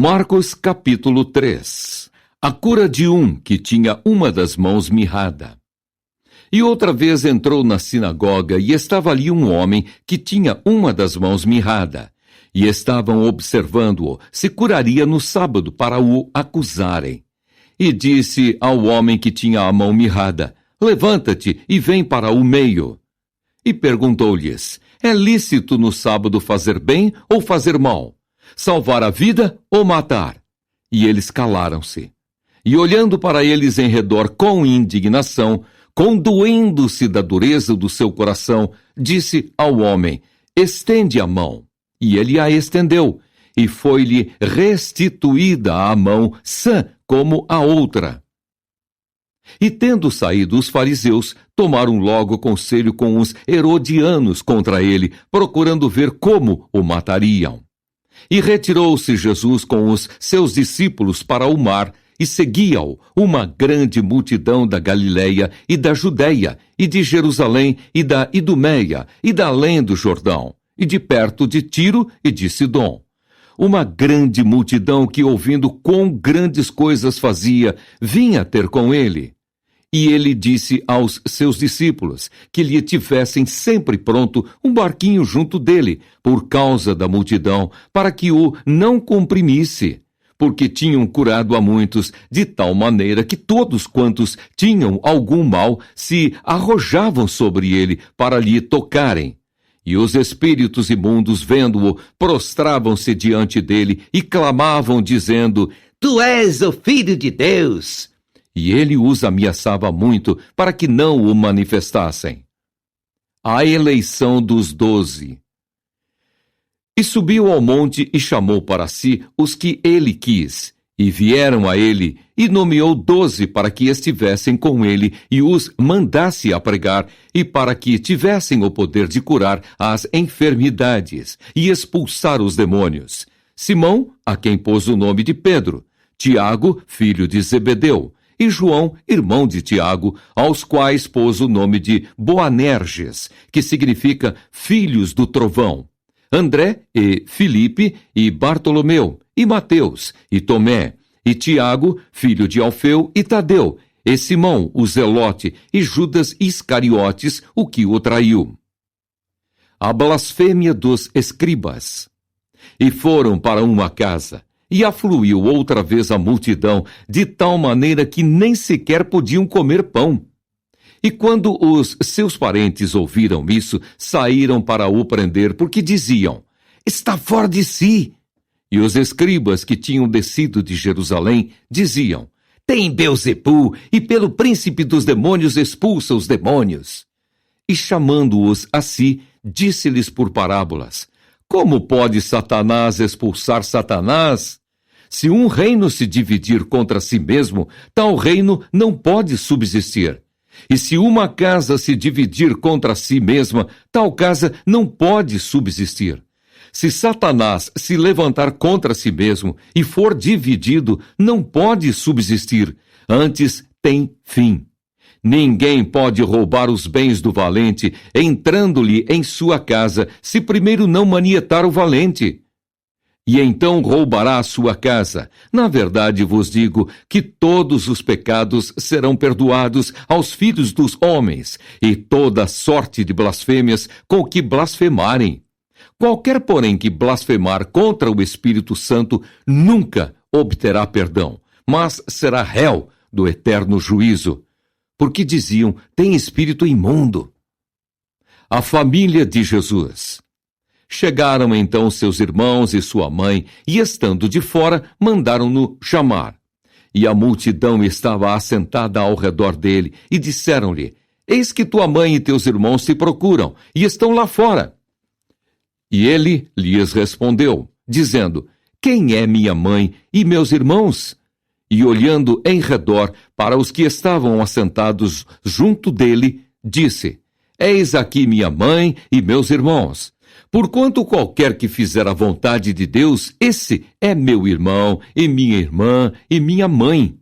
Marcos capítulo 3. A cura de um que tinha uma das mãos mirrada. E outra vez entrou na sinagoga e estava ali um homem que tinha uma das mãos mirrada. E estavam observando-o se curaria no sábado para o acusarem. E disse ao homem que tinha a mão mirrada: levanta-te e vem para o meio. E perguntou-lhes: é lícito no sábado fazer bem ou fazer mal? Salvar a vida ou matar? E eles calaram-se. E olhando para eles em redor com indignação, condoendo-se da dureza do seu coração, disse ao homem: estende a mão. E ele a estendeu, e foi-lhe restituída a mão sã como a outra. E tendo saído os fariseus, tomaram logo conselho com os herodianos contra ele, procurando ver como o matariam. E retirou-se Jesus com os seus discípulos para o mar, e seguia-o uma grande multidão da Galileia e da Judeia, e de Jerusalém, e da Idumeia, e da além do Jordão, e de perto de Tiro e de Sidom. Uma grande multidão que, ouvindo quão grandes coisas fazia, vinha ter com ele. E ele disse aos seus discípulos que lhe tivessem sempre pronto um barquinho junto dele, por causa da multidão, para que o não comprimisse, porque tinham curado a muitos, de tal maneira que todos quantos tinham algum mal se arrojavam sobre ele para lhe tocarem. E os espíritos imundos, vendo-o, prostravam-se diante dele e clamavam, dizendo: Tu és o Filho de Deus! E ele os ameaçava muito para que não o manifestassem. A eleição dos 12. E subiu ao monte e chamou para si os que ele quis. E vieram a ele, e nomeou 12 para que estivessem com ele, e os mandasse a pregar, e para que tivessem o poder de curar as enfermidades, e expulsar os demônios. Simão, a quem pôs o nome de Pedro, Tiago, filho de Zebedeu, e João, irmão de Tiago, aos quais pôs o nome de Boanerges, que significa filhos do trovão, André e Filipe e Bartolomeu, e Mateus, e Tomé, e Tiago, filho de Alfeu, e Tadeu, e Simão, o Zelote, e Judas Iscariotes, o que o traiu. A blasfêmia dos escribas. E foram para uma casa, e afluiu outra vez a multidão, de tal maneira que nem sequer podiam comer pão. E quando os seus parentes ouviram isso, saíram para o prender, porque diziam: está fora de si. E os escribas que tinham descido de Jerusalém diziam: tem Beelzebu, e pelo príncipe dos demônios expulsa os demônios. E chamando-os a si, disse-lhes por parábolas: como pode Satanás expulsar Satanás? Se um reino se dividir contra si mesmo, tal reino não pode subsistir. E se uma casa se dividir contra si mesma, tal casa não pode subsistir. Se Satanás se levantar contra si mesmo e for dividido, não pode subsistir, antes tem fim. Ninguém pode roubar os bens do valente, entrando-lhe em sua casa, se primeiro não manietar o valente. E então roubará a sua casa. Na verdade vos digo que todos os pecados serão perdoados aos filhos dos homens, e toda sorte de blasfêmias com que blasfemarem. Qualquer, porém, que blasfemar contra o Espírito Santo nunca obterá perdão, mas será réu do eterno juízo. Porque diziam: tem espírito imundo. A família de Jesus. Chegaram então seus irmãos e sua mãe, e estando de fora, mandaram-no chamar. E a multidão estava assentada ao redor dele, e disseram-lhe: eis que tua mãe e teus irmãos te procuram, e estão lá fora. E ele lhes respondeu, dizendo: quem é minha mãe e meus irmãos? E olhando em redor para os que estavam assentados junto dele, disse: eis aqui minha mãe e meus irmãos. Porquanto qualquer que fizer a vontade de Deus, esse é meu irmão, e minha irmã, e minha mãe.